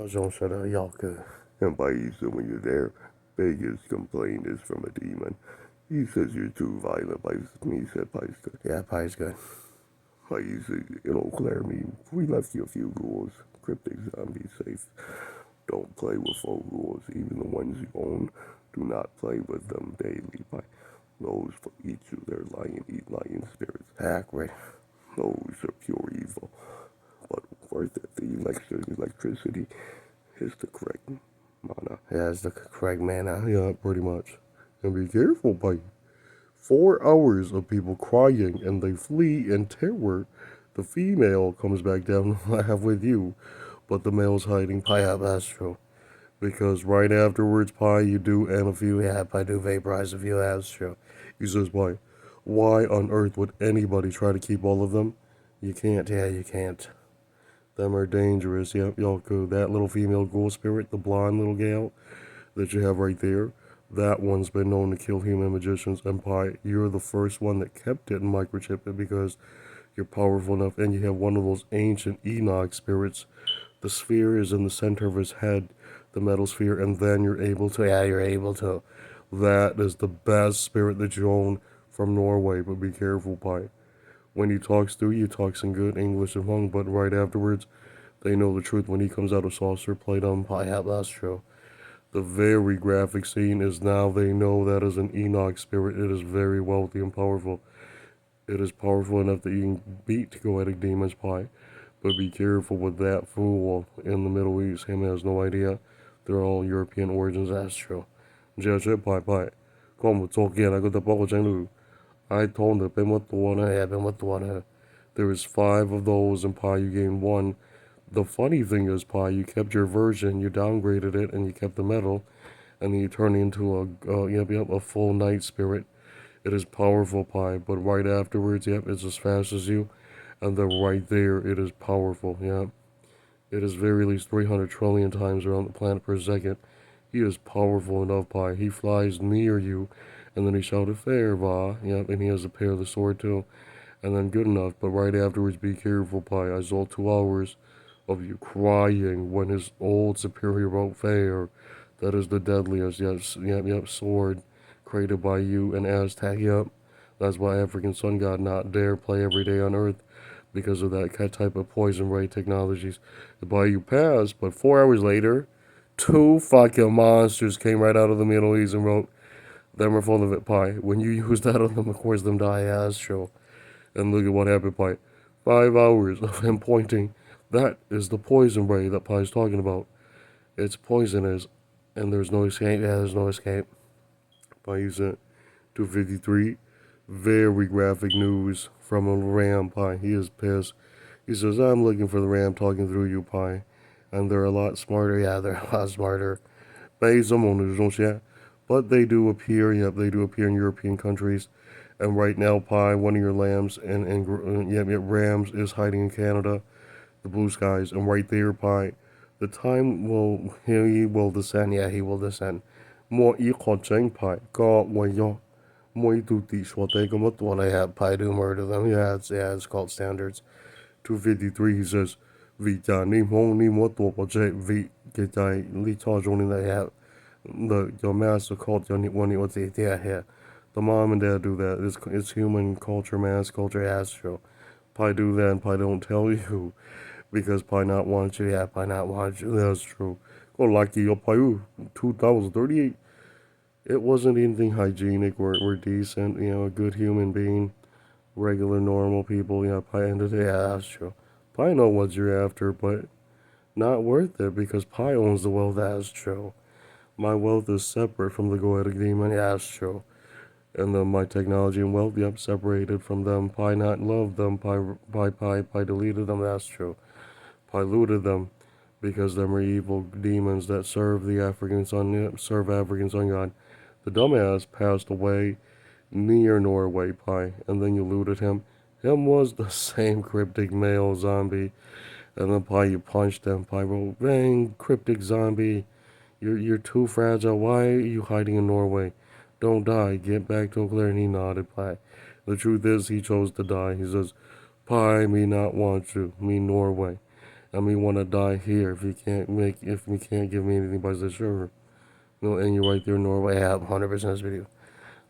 Jean shut up, y'all good. And by Issa, when you're there, biggest complaint is from a demon. He says you're too violent. By me, said Pie's good. Yeah, Pie's good. By Issa, clear me. We left you a few rules. Cryptic zombie safe. Don't play with full rules, even the ones you own. Do not play with them daily. By those will eat you. They're eat lion spirits. Accurate. Those are pure evil. But worth it. The electricity is the correct mana. Yeah, it's the correct mana. Yeah, pretty much. And be careful, by 4 hours of people crying and they flee in terror. The female comes back down to laugh with you, but the male's hiding. Pie up, that's true. Because right afterwards, Pie, you do, and if you have, I do vaporize a few, that's true. He says, why on earth would anybody try to keep all of them? You can't, yeah, you can't. Them are dangerous. Yep, y'all go. That little female ghoul spirit, the blonde little gal that you have right there, that one's been known to kill human magicians. And Pie, you're the first one that kept it and microchipped it because you're powerful enough, and you have one of those ancient Enoch spirits. The sphere is in the center of his head, the metal sphere, and then you're able to. Yeah, you're able to. That is the best spirit that you own from Norway, but be careful, Pie. When he talks to you, he talks in good English and Hmong, but right afterwards, they know the truth when he comes out of saucer plate on Pie. Yeah, that's true. The very graphic scene is now they know that is an Enoch spirit. It is very wealthy and powerful. It is powerful enough that you can beat Goetic demons, Pie. But be careful with that fool in the Middle East. Him has no idea. They're all European origins. That's true. Just Pie. Come with talk again. I got the ball Chengdu. I told him, been with the one. Yeah, been with the one. There was 5 of those, and Pie, you gained 1. The funny thing is, Pie, you kept your version, you downgraded it, and you kept the metal, and then you turned it into a full night spirit. It is powerful, Pie, but right afterwards, yep, it's as fast as you, and then right there, it is powerful, yep. It is very least 300 trillion times around the planet per second. He is powerful enough, Pie. He flies near you, and then he shouted, "Fair, va." Yep, and he has a pair of the sword, too. And then good enough, but right afterwards, be careful, Pie. I saw 2 hours of you crying when his old superior wrote fair. That is the deadliest, sword created by you and Aztec, yep. That's why African sun god not dare play every day on Earth because of that type of poison ray technologies. By you passed, but 4 hours later, 2 fucking monsters came right out of the Middle East and wrote, them are full of it, Pie. When you use that on them, of course, them die as true. And look at what happened, Pie. 5 hours of him pointing. That is the poison ray that Pie's talking about. It's poisonous, and there's no escape. Yeah, there's no escape. Pie using 253. Very graphic news from a ram, Pie. He is pissed. He says, I'm looking for the ram talking through you, Pie. And they're a lot smarter. Yeah, they're a lot smarter. But they do appear, yep, they do appear in European countries. And right now, Pie, one of your lambs and rams is hiding in Canada, the blue skies. And right there, Pie, the time will, he will descend. Yeah, he will descend. More equal Pie. God, when you more do these what they come up when I have Pie do murder them. Yeah, it's called standards. 253, he says, vì chả ni mong ni mo to po che vì cái trái li cho trong they have your master cult your one what's it yeah here. The mom and dad do that. It's human culture, mass culture, astro. Pi do that and Pi don't tell you because Pi not want you. Yeah, Pi not want you. That's true. Go lucky your Pi 2038. It wasn't anything hygienic. We're decent. A good human being, regular normal people. Yeah, Pi ended it. Yeah, that's true. Pi know what you're after, but not worth it because Pi owns the wealth. That's true. My wealth is separate from the Goetic demon. Yeah, that's true. And then my technology and wealth, yep, separated from them. Pi not love them. Pi deleted them. That's true. Pi looted them because them are evil demons that serve the African sun, yep, serve African sun god. The dumbass passed away near Norway, Pi, and then you looted him. Him was the same cryptic male zombie. And then Pi, you punched him. Pi wrote, bang, cryptic zombie. You're too fragile. Why are you hiding in Norway? Don't die. Get back to Claire. And he nodded, Pi. The truth is, he chose to die. He says, Pi, me not want you. Me Norway. and me want to die here if you can't give me anything by the sugar. No, and you're right there in Norway. Yeah, 100% this video.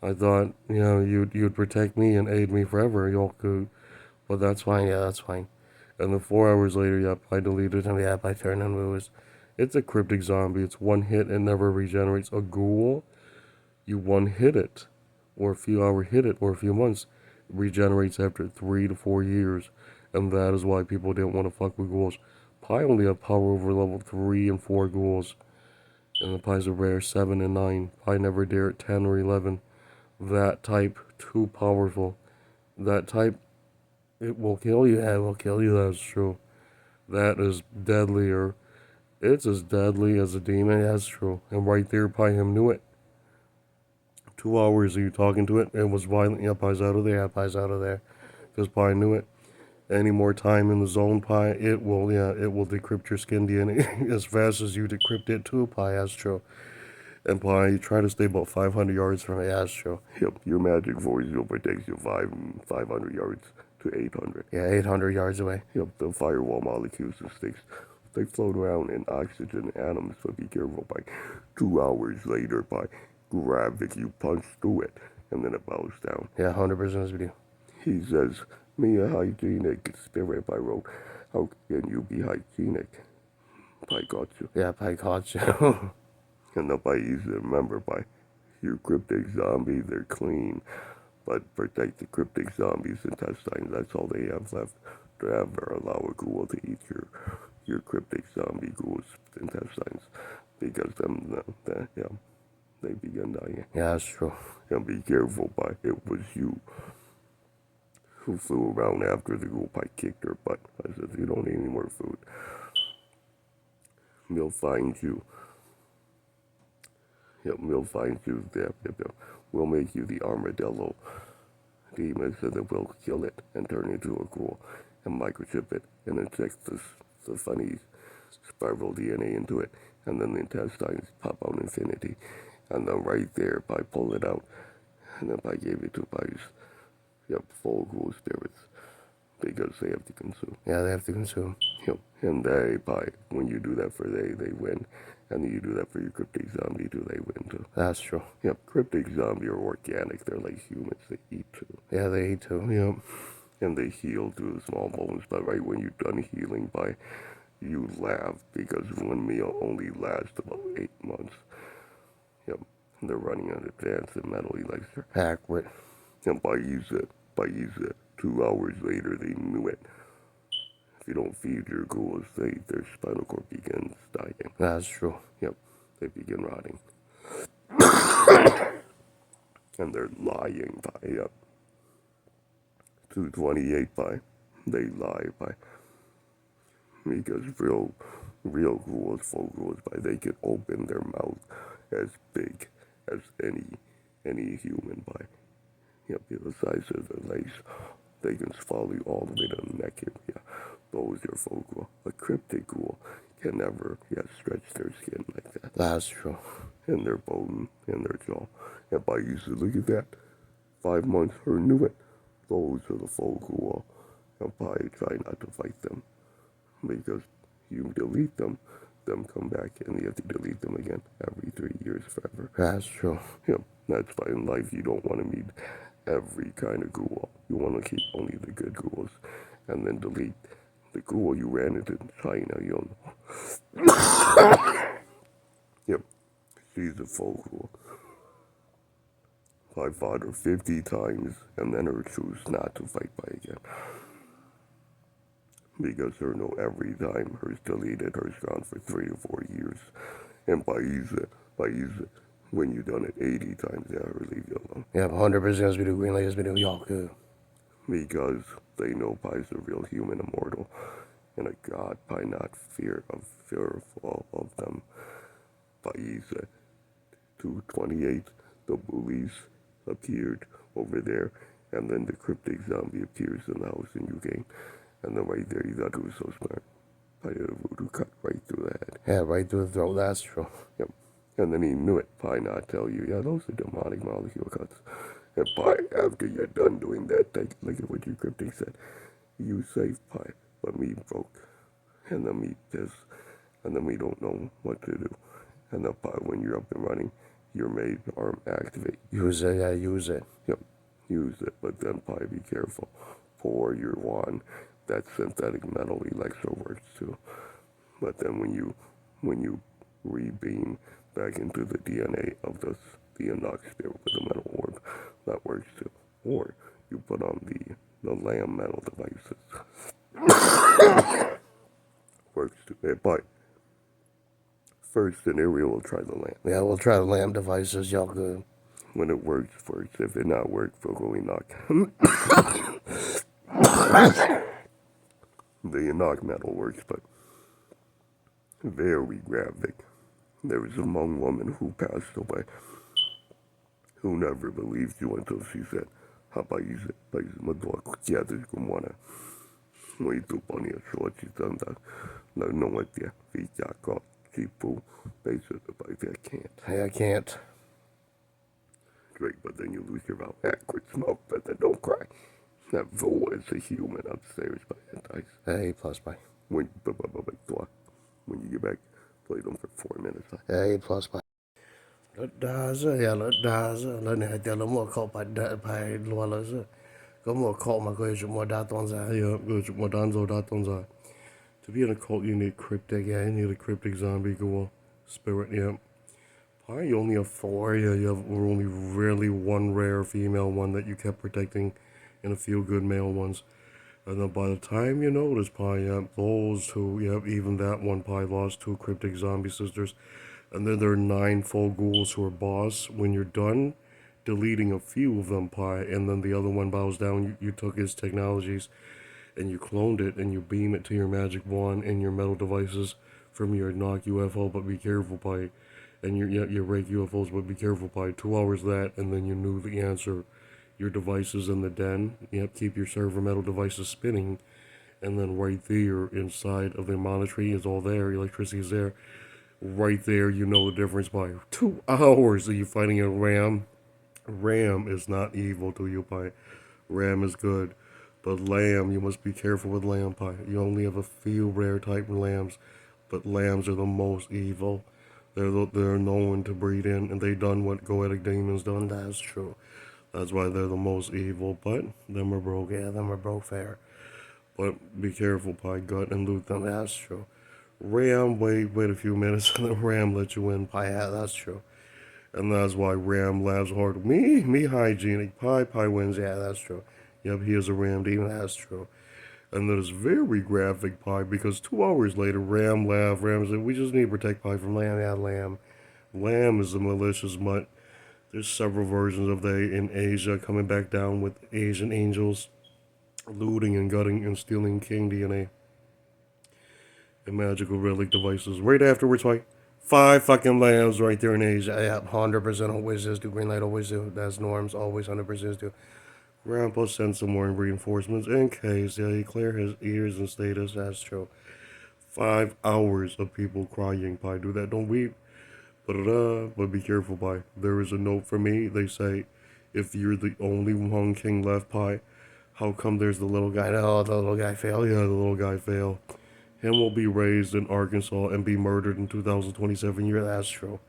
I thought, you'd protect me and aid me forever. Y'all could, but that's fine. Yeah, that's fine. And then 4 hours later, yep, I deleted him. Yep, I turned him loose. It's a cryptic zombie. It's one hit and never regenerates. A ghoul, you one hit it, or a few hour hit it, or a few months, regenerates after 3 to 4 years, and that is why people didn't want to fuck with ghouls. Pi only have power over level 3 and 4 ghouls, and the Pi's are rare 7 and 9. Pi never dare at 10 or 11. That type too powerful. That type, it will kill you. Yeah, it will kill you. That's true. That is deadlier. It's as deadly as a demon. That's true. And right there, Pi him knew it. 2 hours of you talking to it, it was violent. Yeah, Pi's out of there. Yeah, Pi's out of there. Because Pi knew it. Any more time in the zone, Pi, it will decrypt your skin DNA as fast as you decrypt it too, Pi. That's true. And Pi, you try to stay about 500 yards from it. Yeah, that's true. Yep, your magic force will protect you 500 yards to 800. Yeah, 800 yards away. Yep, the firewall molecules and sticks, they float around in oxygen atoms, so be careful. By 2 hours later, by gravity, you punch through it, and then it bows down. Yeah, 100% this video. He says, me a hygienic spirit, I wrote, how can you be hygienic? Pi got you. Yeah, Pi caught you. And the Pi easy to remember by your cryptic zombies, they're clean. But protect the cryptic zombies' intestines, that's all they have left. To ever allow a ghoul to eat your cryptic zombie ghoul's intestines. Because they begin dying. Yeah, that's true. And be careful, Pi, it was you who flew around after the ghoul. Pi kicked her butt. I said, you don't need any more food. We'll find you. Yep, we'll find you there. We'll make you the armadillo demon, so that we'll kill it and turn it into a ghoul and microchip it and inject the funny spiral DNA into it, and then the intestines pop out infinity, and then right there, Pi pull it out, and then Pi gave it to Pi's full ghoul spirits, because they have to consume. Yeah, they have to consume. Yep, and they, Pi, when you do that for they win. And then you do that for your cryptic zombie too, they win too. That's true. Yep, cryptic zombie are organic. They're like humans. They eat too. Yeah, they eat too. Yep. And they heal through the small bones. But right when you're done healing, Pi, you laugh because one meal only lasts about 8 months. Yep. And they're running on advanced and metal elixir. Accurate. And Pi use it. 2 hours later, they knew it. If you don't feed your ghouls, their spinal cord begins dying. That's true. Yep, they begin rotting. And they're lying, Pi. Yep. 228, Pi. They lie, Pi. Because real ghouls, full ghouls, Pi, they can open their mouth as big as any human, Pi. Yep, the size of their legs. They can swallow you all the way to the neck area. Those are full ghoul. A cryptic ghoul can never stretch their skin like that. That's true. And their bone and their jaw. And Pi used to look at that. 5 months, her knew it. Those are the full ghoul. And Pi try not to fight them. Because you delete them come back, and you have to delete them again every 3 years forever. That's true. Yep, that's why in life you don't want to meet every kind of ghoul. You want to keep only the good ghouls, and then delete the ghoul you ran into in China. You know. Yep, she's a full ghoul. I fought her 50 times, and then her chose not to fight Pi again. Because her know every time her's deleted, her's gone for 3 to 4 years. And Pi use it, when you done it 80 times, her leave you alone. Yeah, 100% as we do green light as we do y'all good. Because they know Pi's a real human immortal, and a god. Pi not fearful of them. Pi use it. 228, the bullies appeared over there, and then the cryptic zombie appears in the house in Ukraine. And then right there, you thought it was so smart. Pi did a voodoo cut right through the head. Yeah, right through the throat, that's true. Yep. And then he knew it. Pi not tell you, those are demonic molecule cuts. And Pi, after you're done doing that, take a look at what your cryptic said. You saved Pi, but me broke. and then we piss, and then we don't know what to do. And then when you're up and running, your main arm activate. Use it, yeah, use it. Yep, use it, but then probably be careful. For your wand, that synthetic metal electro works too. But then when you rebeam back into the DNA of the Enoch spirit with the metal orb, that works too. Or you put on the lamb metal devices. Works too. But first scenario, we'll try the lamb. Yeah, we'll try the lamb devices, y'all good. When it works first. If it not work, we'll go Enoch. The Enoch metal works, but very graphic. There was a Hmong woman who passed away who never believed you until she said, Hapaise, paise madua kuchiatis kumwana. Muito ponia shorty tanda. No what the feature got chipu basically I can't. Hey, I can't. Great, but then you lose your mouth. Quit smoke, but then don't cry. That Vo is a human upstairs by antis. Hey, plus by. When you get back, play them for 4 minutes. Hey, plus by. Let daza, yeah, let daza. Let me tell them more call by Lualas. Go more call my question more datons. Yeah, good more danzo datons. To be in a cult, you need cryptic, yeah, you need a cryptic zombie, go spirit, yeah. Probably you only have 4, yeah, you have only really one rare female one that you kept protecting and a few good male ones. And then by the time you notice, probably, yeah, those 2, yeah, even that one probably lost 2 cryptic zombie sisters. And then there are 9 full ghouls who are boss. When you're done deleting a few of them, probably, and then the other one bows down, you took his technologies and you cloned it and you beam it to your magic wand and your metal devices from your knock UFO, but be careful, by, and your rake UFOs, but be careful, by 2 hours that, and then you knew the answer. Your devices in the den, yep, keep your server metal devices spinning, and then right there inside of the monitoring is all there, electricity is there. Right there, you know the difference by 2 hours that you're fighting a ram. Ram is not evil to you, by ram is good. But lamb, you must be careful with lamb pie. You only have a few rare type of lambs, but lambs are the most evil. They're known to breed in, and they done what goetic demons done. That's true. That's why they're the most evil. But them are broke. Yeah, them are broke fair. But be careful, pie, gut and loot them. That's true. Ram, wait a few minutes, and the ram let you in. Pie, yeah, that's true. And that's why ram laughs hard. Me hygienic. Pie wins. Yeah, that's true. Yep, he is a ram demon, that's true. And that is very graphic, Pie, because 2 hours later, Ram said, we just need to protect Pie from Lamb. Yeah, Lamb. Lamb is a malicious mutt. There's several versions of they in Asia coming back down with Asian angels, looting and gutting and stealing king DNA and magical relic devices. Right afterwards, Pie, 5 fucking lambs right there in Asia. Yeah, 100% always is do. Green light always do. That's norms, always 100% do. Grandpa sent some more reinforcements in case, yeah, he clear his ears and status, that's true. 5 hours of people crying, Pie, do that, don't weep. But be careful, Pie. There is a note for me, they say, if you're the only Hmong king left, Pie, how come there's the little guy? No, the little guy failed. Yeah, the little guy failed. Him will be raised in Arkansas and be murdered in 2027 year, that's true.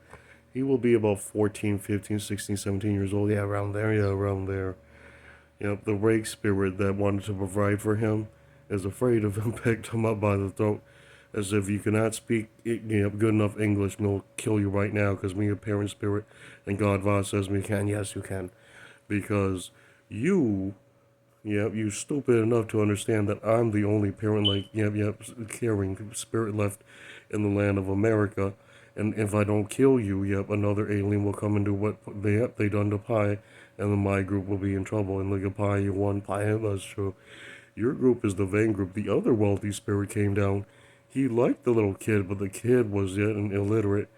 He will be about 14, 15, 16, 17 years old, yeah, around there, yeah, around there. Yep, the rake spirit that wanted to provide for him is afraid of him, picked him up by the throat, as if you cannot speak good enough English, we'll kill you right now, because me, a parent spirit, and God Vaz says me can. Yes, you can. Because you stupid enough to understand that I'm the only parent, caring spirit left in the land of America. And if I don't kill you, another alien will come and do what they done to Pi, and then my group will be in trouble. And look at Pi, you won. Pi, that's true. Your group is the vain group. The other wealthy spirit came down. He liked the little kid, but the kid was yet an illiterate.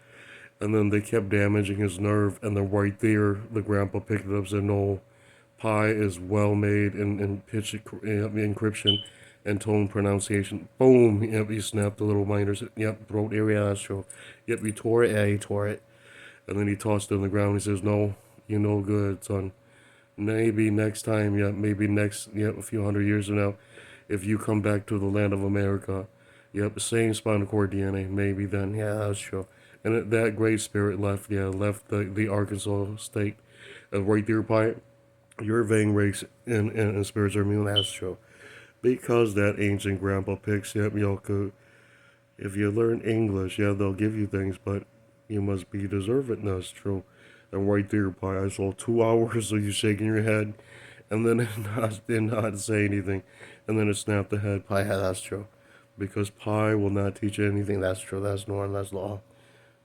And then they kept damaging his nerve, and then right there, the grandpa picked it up and said, no, Pi is well made in pitch encryption and tone pronunciation. Boom! Yep, he snapped the little miners. Yep, throat area, that's true. Yep, he tore it. Yeah, he tore it. And then he tossed it on the ground. He says, no, you're no good, son. Maybe next time, maybe next, a few hundred years from now, if you come back to the land of America Yep, same spinal cord DNA, maybe then. Yeah, that's true. And that great spirit left, left the Arkansas state. Right there, Pi, your vein race and spirits are immune, that's true. Because that ancient grandpa picks, yep, Yoku. If you learn English, yeah, they'll give you things, but you must be deserving, that's true. And right there, Pi, I saw 2 hours of you shaking your head, and then it did not say anything, and then it snapped the head. Pi, yeah, that's true. Because Pi will not teach you anything, that's true, that's norm, that's law.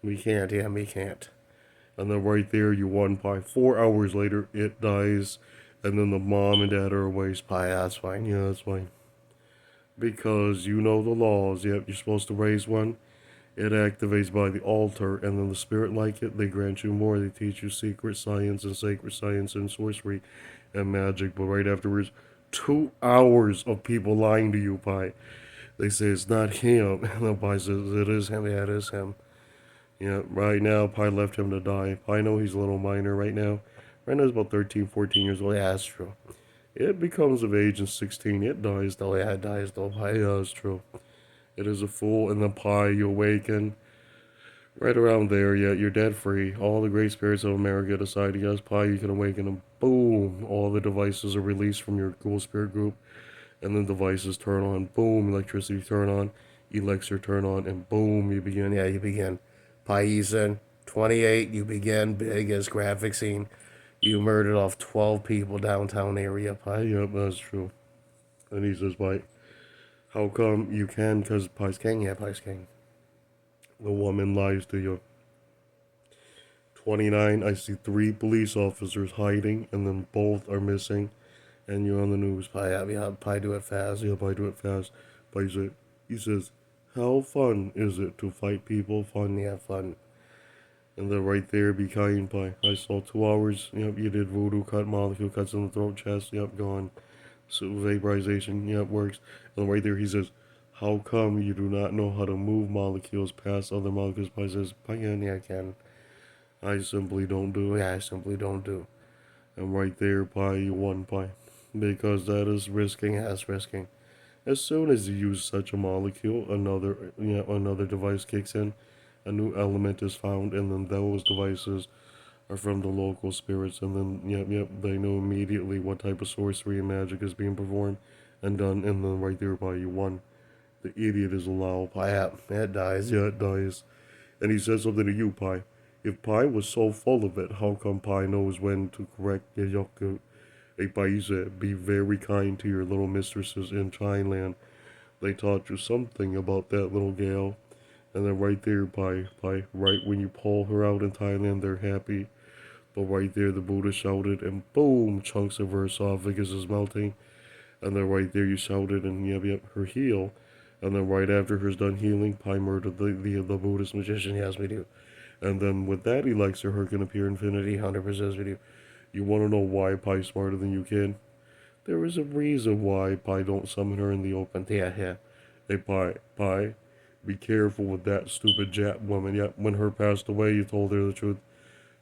We can't, yeah, we can't. And then right there, you won Pi. 4 hours later, it dies, and then the mom and dad are away. Pi, yeah, that's fine, yeah, that's fine. Because you know the laws, yep, you're supposed to raise one. It activates by the altar, and then the spirit like it, they grant you more. They teach you secret science and sacred science and sorcery and magic. But right afterwards, 2 hours of people lying to you, Pi. They say it's not him, and the Pi says it is him. Yeah, it is him. Yeah, right now, Pi left him to die. Pi know he's a little minor right now. Right now he's about 13, 14 years old. Yeah, that's true. It becomes of age in 16. It dies though. Yeah, it dies though. Pi, yeah, that's true. It is a fool, and then Pi, you awaken. Right around there, yeah, you're dead free. All the great spirits of America decide, yes, Pi, you can awaken them. Boom! All the devices are released from your cool spirit group, and then devices turn on. Boom! Electricity turn on. Elixir turn on, and boom! You begin. Yeah, you begin. Paisan, 28, you begin. Biggest graphic scene. You murdered off 12 people downtown area. Pi, yep, that's true. And he says, Pi, how come you can? Because Pi's king. Yeah, Pi's king. The woman lies to you. 29, I see 3 police officers hiding, and then both are missing, and you're on the news. Pi, yeah, Pi, do it fast. Yeah, Pi, do it fast. Pi said, he says, how fun is it to fight people? Fun, yeah, fun. And then right there, be kind, Pi. I saw 2 hours. Yep, you did voodoo cut, molecule cuts in the throat, chest. Yep, gone. So vaporization, yep, works. And right there, he says, how come you do not know how to move molecules past other molecules? Pi says, Pi, yeah, I can. I simply don't do. Yeah, I simply don't do. And right there, Pi, you won, Pi. Because that is risking, that's risking. As soon as you use such a molecule, another device kicks in, a new element is found, and then those devices are from the local spirits, and then, they know immediately what type of sorcery and magic is being performed and done, and then right there, Pi, you won. The idiot is allowed. Pi, yeah, it dies. Yeah, it dies. And he says something to you, Pi. If Pi was so full of it, how come Pi knows when to correct Yayoku? Hey, Pai said, be very kind to your little mistresses in Thailand. They taught you something about that little gal. And then right there, Pi, right when you pull her out in Thailand, they're happy. But right there, the Buddha shouted, and boom, chunks of her esophagus is melting. And then right there, you shouted, and her heel. And then right after her's done healing, Pi murdered the Buddhist magician. Yes, we do. And then with that elixir, her can appear infinity, 100% video. You want to know why Pi's smarter than you, kid? There is a reason why Pi don't summon her in the open. Yeah, yeah. Hey, Pi, be careful with that stupid Jap woman. Yeah, when her passed away, you told her the truth.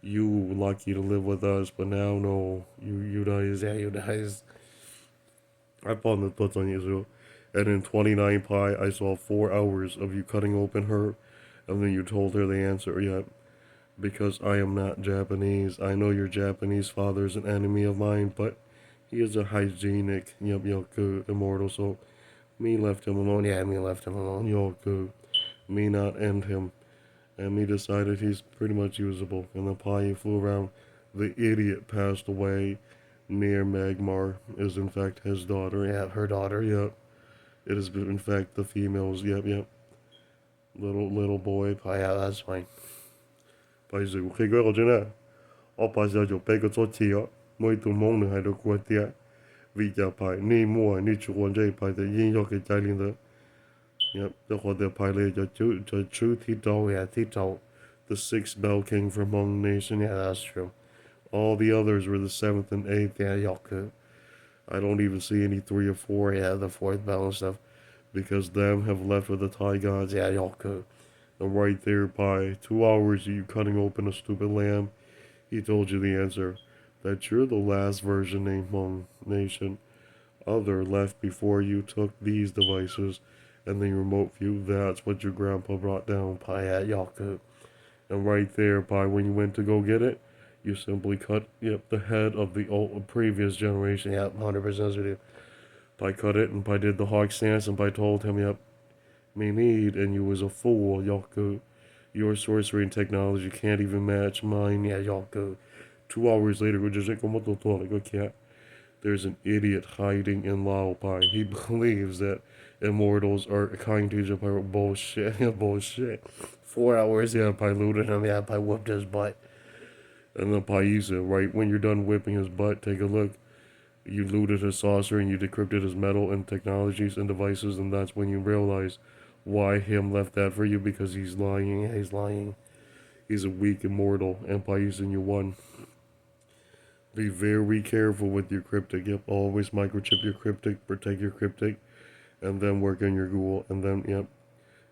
You lucky to live with us, but now, no. You dies. Yeah, you dies. I found the thoughts on you, too. And in 29 Pi, I saw 4 hours of you cutting open her, and then you told her the answer. Yeah, because I am not Japanese. I know your Japanese father is an enemy of mine, but he is a hygienic, good, immortal, so me left him alone. Yeah, me left him alone. Yoku. Me not end him. And me decided he's pretty much usable. And the Pi flew around. The idiot passed away. Near Magmar is in fact his daughter. Yeah, her daughter, yep. It is in fact the female's, yep. Little boy. Pi, yeah, that's fine. Pai sự khi có chuyện này, ở Pai giờ chụp cái chỗ chi á, mới tụi mong nữa hay được quay tiệt, vì giờ Pai ni mua ni chụp quan chơi Pai thì yên cho cái trái linh đó, yep, cho họ để Pai lấy cho chú thi đấu, yeah, thi đấu, the sixth bell king from Hmong nation, yeah, that's true. All the others were the seventh and eighth, yeah, Yoku. I don't even see any 3 or 4, yeah, the fourth bell and stuff, because them have left with the Thai gods, yeah, Yoku. And right there, Pi, 2 hours of you cutting open a stupid lamb, he told you the answer. That you're the last version named Hmong Nation. Other left before you took these devices, and then your remote view, that's what your grandpa brought down, pie, at Yaku. And right there, pie, when you went to go get it, you simply cut, the head of the previous generation, 100% with you. Pie cut it, and pie did the hawk stance, and pie told him, me need, and you was a fool, Yaku. Your sorcery and technology can't even match mine, Yaku. 2 hours later, we just like, okay, there's an idiot hiding in Lao Pai. He believes that immortals are kind to each other. Bullshit. Bullshit. 4 hours, Pai looted him. Pai whooped his butt. And then Paisa, right when you're done whipping his butt, take a look. You looted his saucer and you decrypted his metal and technologies and devices, and that's when you realize why him left that for you, because he's lying. Yeah, he's lying. He's a weak immortal, and Paisa, and you won. Be very careful with your cryptic. Yep, always microchip your cryptic, protect your cryptic, and then work on your ghoul. And then,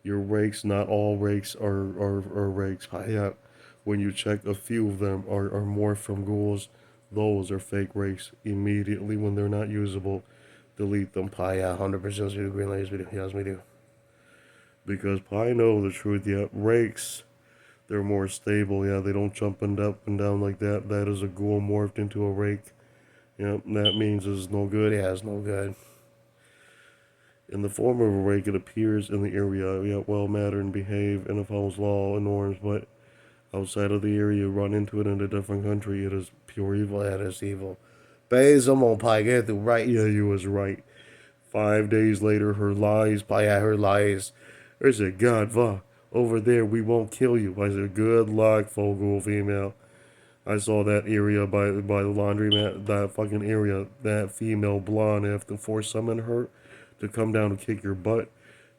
your rakes, not all rakes are rakes. Yep. When you check, a few of them are more from ghouls. Those are fake rakes. Immediately when they're not usable, delete them. 100% do green lights video. Yes, we do. Because I know the truth. Rakes, they're more stable. They don't jump up and down like that. That is a ghoul morphed into a rake. That means it's no good. It's no good. In the form of a rake, it appears in the area, well mannered and behave, and it follows law and norms, but outside of the area, you run into it in a different country, it is pure evil. It is evil. Basil Pie, get through right. Yeah, you was right. 5 days later, her lies, her lies. There's a God, va. Over there, we won't kill you. I said, good luck, Fogul female. I saw that area by the laundromat, that fucking area, that female blonde, have to force summon her to come down and kick your butt.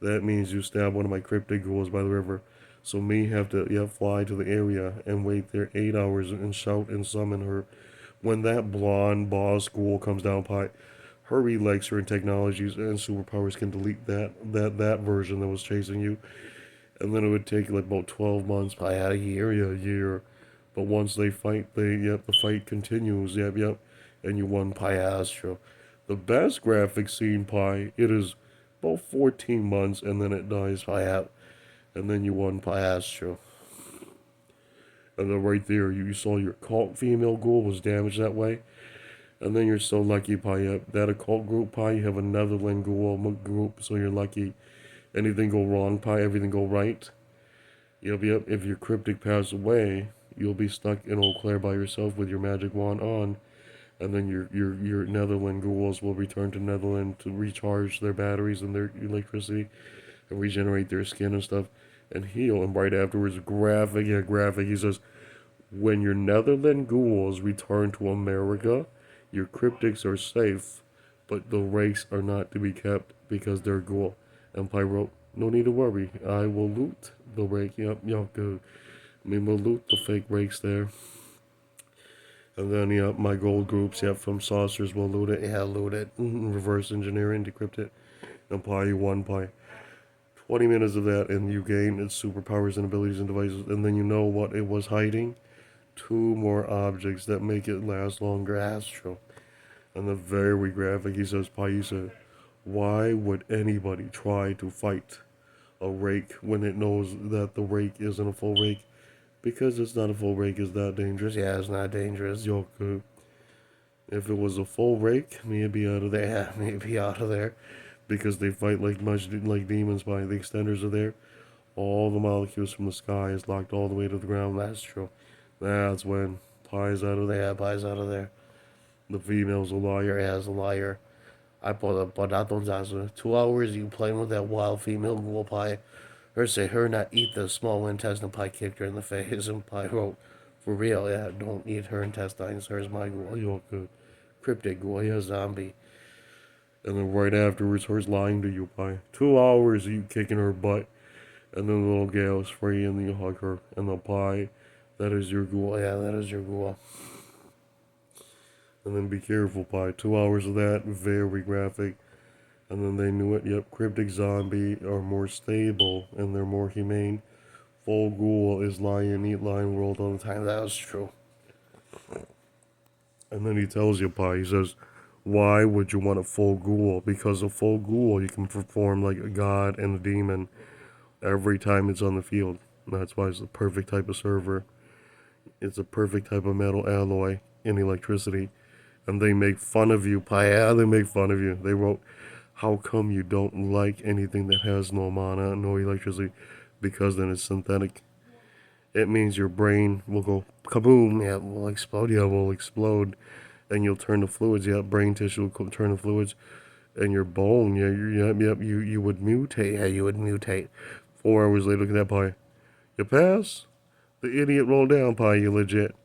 That means you stab one of my cryptic ghouls by the river. So me have to fly to the area and wait there 8 hours and shout and summon her. When that blonde boss ghoul comes down, her elixir and technologies and superpowers can delete that version that was chasing you. And then it would take like about 12 months, out a year. But once they fight, the fight continues, and you won Astro. The best graphic scene, it is about 14 months, and then it dies, out, and then you won Astro. And then right there, you saw your cult female ghoul was damaged that way. And then you're so lucky, that occult group, you have a Netherland ghoul group, so you're lucky. Anything go wrong, everything go right. If your cryptic passes away, you'll be stuck in Eau Claire by yourself with your magic wand on, and then your Netherland ghouls will return to Netherland to recharge their batteries and their electricity, and regenerate their skin and stuff, and heal. And right afterwards, graphic. He says, when your Netherland ghouls return to America, your cryptics are safe, but the rakes are not to be kept because they're ghoul. And Pi wrote, no need to worry, I will loot the rake. Y'all go. We will loot the fake rakes there. And then, my gold groups, from saucers will loot it. Loot it. Reverse engineering, decrypt it. And Pi 1 Pi. 20 minutes of that, and you gain its superpowers and abilities and devices. And then you know what it was hiding? 2 more objects that make it last longer. Astro. And the very graphic, he says, Paisa, why would anybody try to fight a rake when it knows that the rake isn't a full rake? Because it's not a full rake, is that dangerous? It's not dangerous. Yoku. If it was a full rake, me be out of there. Me be out of there. Because they fight like demons. The extenders are there. All the molecules from the sky is locked all the way to the ground. That's true. That's when Pie's out of there. Pie's out of there. The female's a liar. A liar. I put a badaton 2 hours you playing with that wild female ghoul Pie. Her say her not eat the small intestine. Pie kicked her in the face, and Pie wrote, for real, don't eat her intestines. Her's my ghoul. You're good. Cryptic ghoul, you're a zombie. And then right afterwards, her's lying to you, Pie. 2 hours you kicking her butt, and then the little gal's free, and then you hug her, and the Pie, that is your ghoul. That is your ghoul. And then be careful, Pie. 2 hours of that, very graphic. And then they knew it. Cryptic zombie are more stable and they're more humane. Full ghoul is lion, eat lion world all the time. That was true. And then he tells you, Pie, he says, Why would you want a full ghoul? Because a full ghoul you can perform like a god and a demon every time it's on the field. That's why it's the perfect type of server. It's a perfect type of metal alloy in electricity. And they make fun of you. Yeah, they make fun of you. They wrote, how come you don't like anything that has no mana, no electricity? Because then it's synthetic. It means your brain will go kaboom, yeah, will explode, yeah, will explode. And you'll turn to fluids, yeah, brain tissue will turn to fluids. And your bone, yeah, you would mutate, yeah, you would mutate. 4 hours later, look at that pie. You pass? The idiot rolled down, pie, you legit.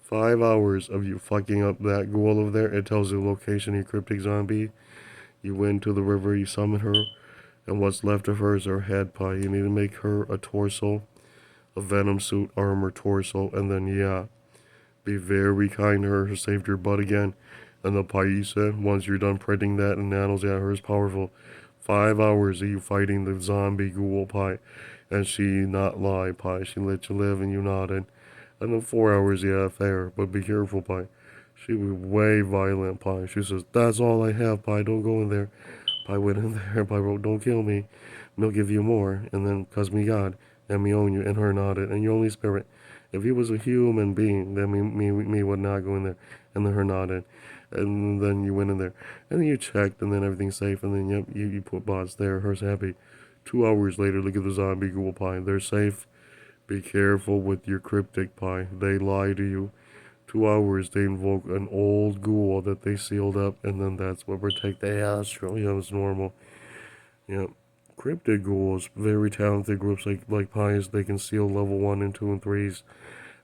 5 hours of you fucking up that ghoul over there. It tells you the location of your cryptic zombie. You went to the river, you summon her, and what's left of her is her head, pie. You need to make her a torso, a venom suit, armor, torso, and then, yeah, be very kind to her, saved your butt again. And the Paisa, once you're done printing that and nanos, yeah, her is powerful. 5 hours of you fighting the zombie ghoul, pie. And she not lie, pie. She let you live and you nodded. And then 4 hours, yeah, fair, but be careful, pie. She was way violent, pie. She says, that's all I have, pie. Don't go in there. Pie went in there, pie wrote, don't kill me. They'll give you more. And then, cause me God, and me own you, and her nodded, and your only spirit. If he was a human being, then me would not go in there. And then her nodded. And then you went in there. And then you checked, and then everything's safe, and then yep, you put bots there, her's happy. 2 hours later, look at the zombie ghoul, pie. They're safe. Be careful with your cryptic, pie. They lie to you. 2 hours, they invoke an old ghoul that they sealed up, and then that's what protect the astral. Yeah, it's normal. Yeah. Cryptic ghouls, very talented groups like pies, they can seal level 1 and 2 and 3s,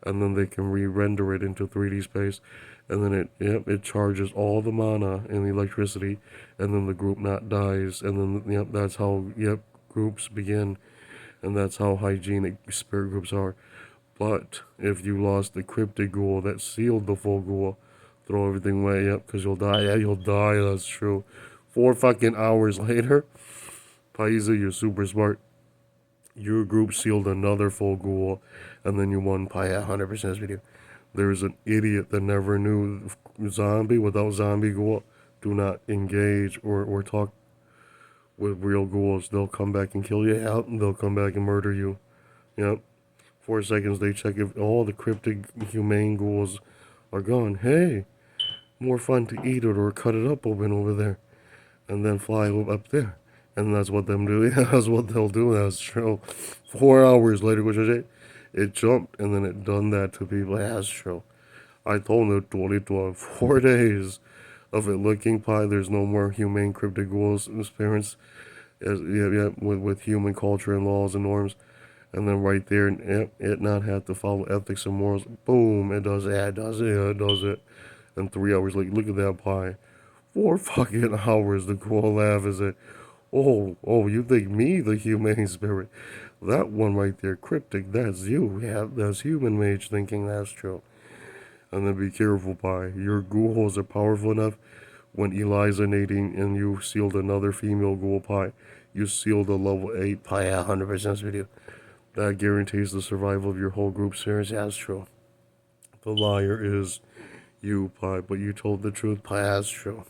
and then they can re-render it into 3D space, and then it charges all the mana and the electricity, and then the group not dies, and then that's how groups begin, and that's how hygienic spirit groups are. But if you lost the cryptic ghoul that sealed the full ghoul, throw everything away, because you'll die. Yeah, you'll die, that's true. 4 fucking hours later, Paisa, you're super smart. Your group sealed another full ghoul, and then you won Paya 100% video. There's an idiot that never knew zombie without zombie ghoul. Do not engage or talk with real ghouls. They'll come back and kill you out, and they'll come back and murder you. Yep. 4 seconds, they check if all the cryptic humane ghouls are gone. Hey, more fun to eat it or cut it up open over there, and then fly up there. And that's what them do. Yeah, that's what they'll do. That's true. 4 hours later, which is it jumped and then it done that to people. Yeah, that's true. I told them 2012, 4 days of it looking pie. There's no more humane cryptic ghouls parents. With human culture and laws and norms. And then right there, it not have to follow ethics and morals. Boom, it does it. Yeah, it does it. Yeah, it does it. And 3 hours later, look at that pie. 4 fucking hours. The cool laugh is it. Oh, you think me, the humane spirit? That one right there, cryptic, that's you. Yeah, that's human mage thinking, that's true. And then be careful, pie. Your ghouls are powerful enough. When Eliza Nadine and you sealed another female ghoul pie, you sealed a level 8 pie, yeah, 100% video. That guarantees the survival of your whole group series. Yeah, that's true. The liar is you, pie, but you told the truth, pie, that's true.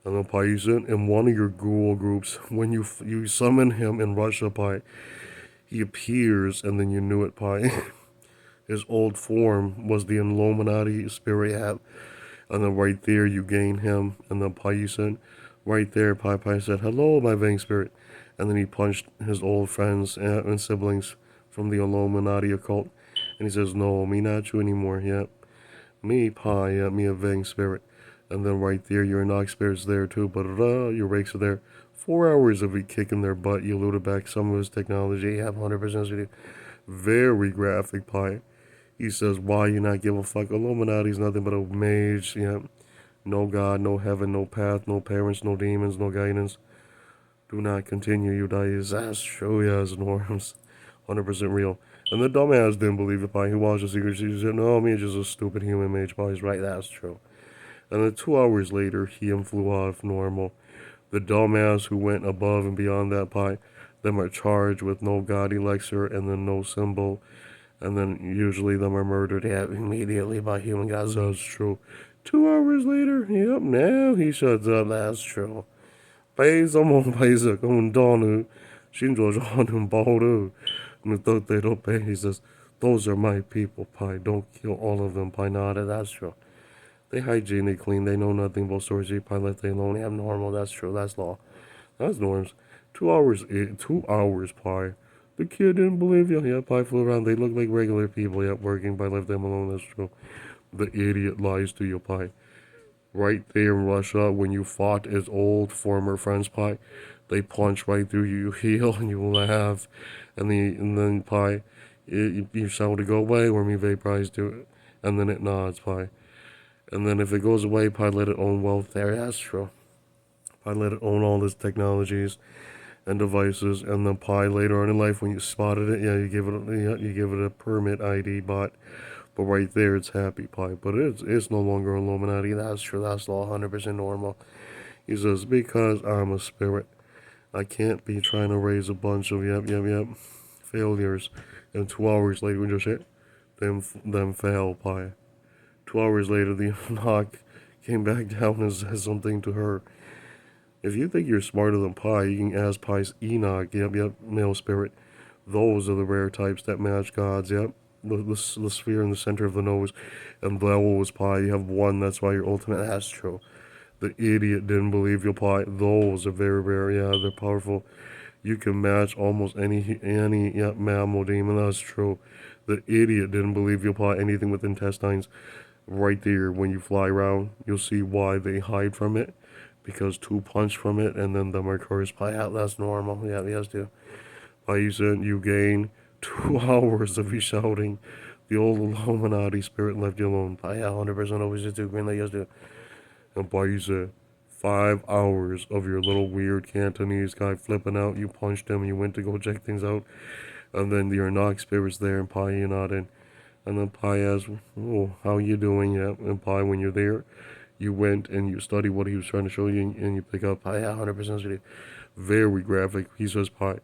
And then Paisan, in one of your ghoul groups, when you summon him in Russia, Pai, he appears, and then you knew it, Pai. His old form was the Illuminati spirit app, and then right there you gain him, and then Paisan, right there, Pai said, hello, my vain spirit, and then he punched his old friends and siblings from the Illuminati occult, and he says, no, me not you anymore, yep. Me, Pai, me a vain spirit. And then right there, your Nox Bear's there too, but your rakes are there. 4 hours of it kicking their butt, you looted back some of his technology, you have 100% video. Very graphic, pie. He says, why you not give a fuck? Illuminati's nothing but a mage, yeah. No God, no heaven, no path, no parents, no demons, no guidance. Do not continue, you die. That's true, yes, norms. 100% real. And the dumbass didn't believe it, pie. He watched the secret. He said, no, me just a stupid human mage, pie. He's right, that's true. And then 2 hours later, he flew off normal. The dumbass who went above and beyond that pie, them are charged with no god elixir and then no symbol. And then usually them are murdered immediately by human gods. That's true. 2 hours later, yep, now he shuts up. That's true. 俾心望俾食咁多呢，先做咗唔飽咯。你到地都俾 he says, those are my people, pie. Don't kill all of them, pie. Not that's true. They hygienic clean. They know nothing about sorcery, pie. Let they alone. Abnormal. That's true. That's law. That's norms. 2 hours. 2 hours, pie. The kid didn't believe you. Yeah, pie flew around. They look like regular people. Yeah, working by left them alone. That's true. The idiot lies to you, pie. Right there in Russia, when you fought as old former friends, pie, they punch right through you. You heal and you laugh, and then pie, you shout to go away, or me vaporize to it, and then it nods, pie. And then if it goes away, pie, let it own wealth there. That's true. Pie, let it own all its technologies and devices, and then pie later on in life when you spotted it, yeah, you give it a permit ID bot. But right there, it's happy pie. But it's no longer Illuminati. That's true. That's all 100% normal. He says, because I'm a spirit, I can't be trying to raise a bunch of yep failures. And 2 hours later, we just hit them fail pie. 2 hours later, the knock came back down and said something to her. If you think you're smarter than Pi, you can ask Pi's Enoch. Yep, male spirit. Those are the rare types that match gods. Yep. The sphere in the center of the nose, and those Pi. You have one. That's why you're ultimate. That's true. The idiot didn't believe your Pi. Those are very rare. Yeah, they're powerful. You can match almost any yep, mammal demon. That's true. The idiot didn't believe your Pi. Anything with intestines. Right there, when you fly around, you'll see why they hide from it. Because two punch from it, and then the Mercurius Pi out. That's normal. Yeah, yes, do. By using you gain 2 hours of you shouting. The old Illuminati spirit left you alone. By 100% always just do green light, yes, do. And by using 5 hours of your little weird Cantonese guy flipping out, you punched him, and you went to go check things out, and then your Nox spirit's there, and Pi you're not in. And then Pi asks, oh, how you doing? Yeah, and Pi, when you're there, you went and you study what he was trying to show you, and you pick up Pi 100% video. Very graphic. He says Pi.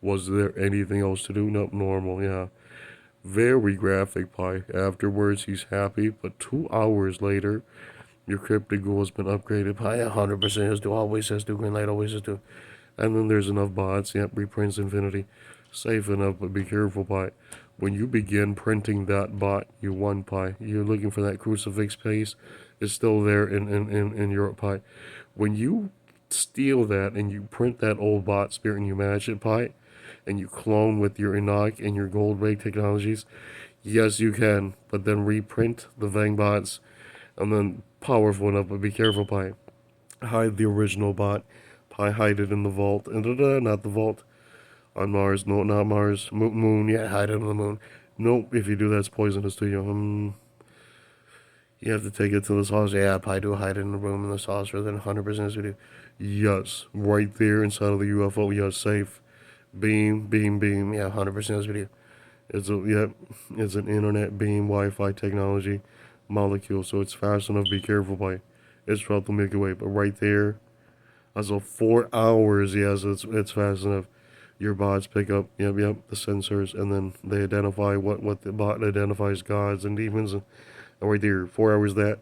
Was there anything else to do? Nope, normal, yeah. Very graphic Pi. Afterwards, he's happy, but 2 hours later, your cryptic goal has been upgraded. Pi 100% has to, always has to, green light always has to. And then there's enough bots, yep, reprints infinity. Safe enough, but be careful, Pi. When you begin printing that bot, you won, Pi. You're looking for that crucifix piece. It's still there in Europe, Pi. When you steal that and you print that old bot spirit and you match it, Pi, and you clone with your Enoch and your gold ray technologies, yes, you can. But then reprint the Vang bots, and then powerful enough, but be careful, Pi. Hide the original bot. Pi, hide it in the vault. Not the vault. On Mars. No, not Mars. Moon. Yeah, hide it on the moon. Nope, if you do that, it's poisonous to you. You have to take it to the sauce. Yeah, Pi do hide it in the room in the sauce rather than 100% video. Yes, right there inside of the UFO. Yes, safe. Beam. Yeah, 100% video. It's an internet beam Wi-Fi technology molecule, so it's fast enough. Be careful, Pi. It's throughout the Milky Way, but right there, as of 4 hours, yes, it's fast enough. Your bots pick up, the sensors, and then they identify what the bot identifies gods and demons, and right there, 4 hours that.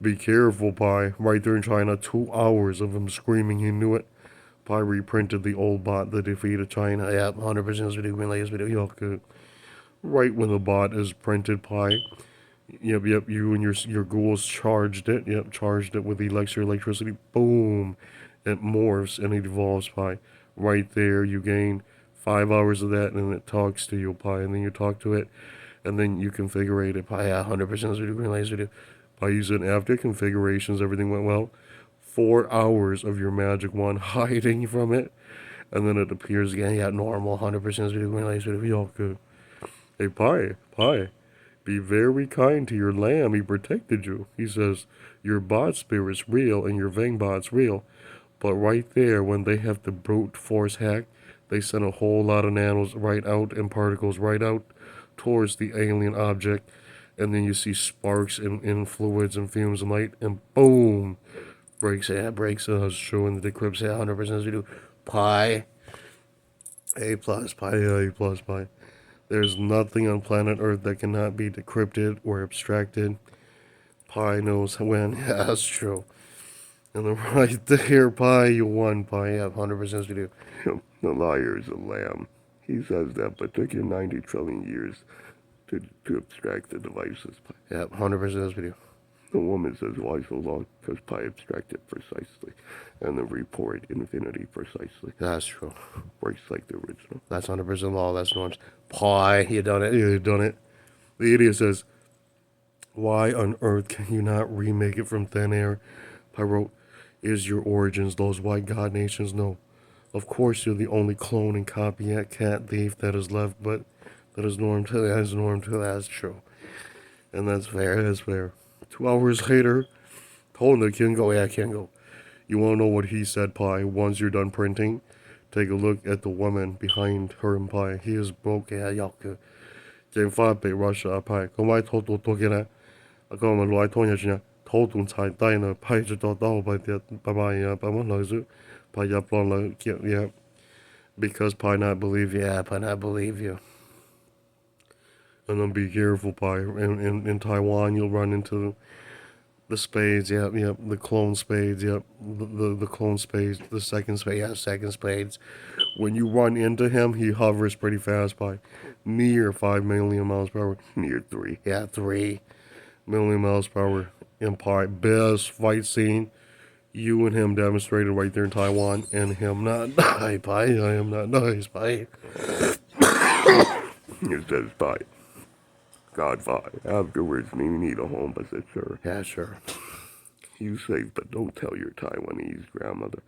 Be careful, Pi. Right there in China, 2 hours of him screaming, he knew it. Pi reprinted the old bot that defeated China. Yeah, 100% video, green latest video. Good. Right when the bot is printed, Pi. You and your ghouls charged it. Charged it with electricity. Boom. It morphs and it evolves, Pi. Right there, you gain 5 hours of that, and it talks to you, Pi. And then you talk to it, and then you configure it, Pi. 100% video, green latest video. By using after configurations, everything went well. 4 hours of your magic wand hiding from it, and then it appears again. Yeah, normal, 100% video, green latest video. Good. Hey, Pi. Be very kind to your lamb. He protected you. He says, your bot spirit's real and your Vang bot's real. But right there, when they have the brute force hack, they send a whole lot of nanos right out and particles right out towards the alien object. And then you see sparks in fluids and fumes and light, and boom! Breaks it. It's true, and the decrypts it 100% as we do. Pi. A plus, Pi, A plus, Pi. There's nothing on planet Earth that cannot be decrypted or abstracted. Pi knows when. Yeah, that's true. And the right there, Pi, you won, Pi. Yeah, 100% we do. The liar is a lamb. He says that, but took you 90 trillion years to abstract the devices. Yeah, 100% we do. The woman says, why so long? Because pi abstracted precisely, and the report infinity precisely. That's true. Works like the original. That's 100% law. That's norms. Pi, you done it. You done it. The idiot says, why on earth can you not remake it from thin air? Pi wrote, is your origins those white god nations? No. Of course you're the only clone and copycat cat thief that is left, but that is norm too. That's norm too. That's true. And that's fair. That's fair. 2 hours later, told him the kid go, yeah, I can't go. You want to know what he said, Pi? Once you're done printing, take a look at the woman behind her and Pi. He is broke, yeah, y'all could. Game 5 被 Russia, Pi. 咁我偷渡多幾呢？咁我來通日先啊，偷渡才低呢，Pi 就到拜啲拜呀，拜乜來住？Pi 入浪來結yeah. Because Pi not believe you, yeah, Pi not believe you. And then be careful, Pi. In Taiwan, you'll run into the spades, yep, the clone spades, yep, the clone spades, the second spade, yeah, second spades. When you run into him, he hovers pretty fast by near 5 million miles per hour. Near 3. Yeah, 3 million miles per hour. Empire, best fight scene. You and him demonstrated right there in Taiwan, and him not die, Pi. I am not nice, Pi. It says pi. God 5. Afterwards, you need a home, but said sure. Yeah, sure. You safe, but don't tell your Taiwanese grandmother.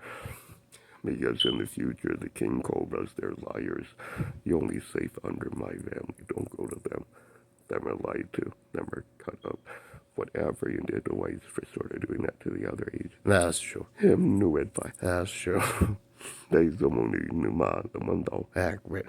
Because in the future, the king cobras, they're liars. You only safe under my family. Don't go to them. Them are lied to. Them are cut up. Whatever you did to whites for sort of doing that to the other age. That's true. Him knew it by. That's true. They the only knew ma the Mundao. Accurate.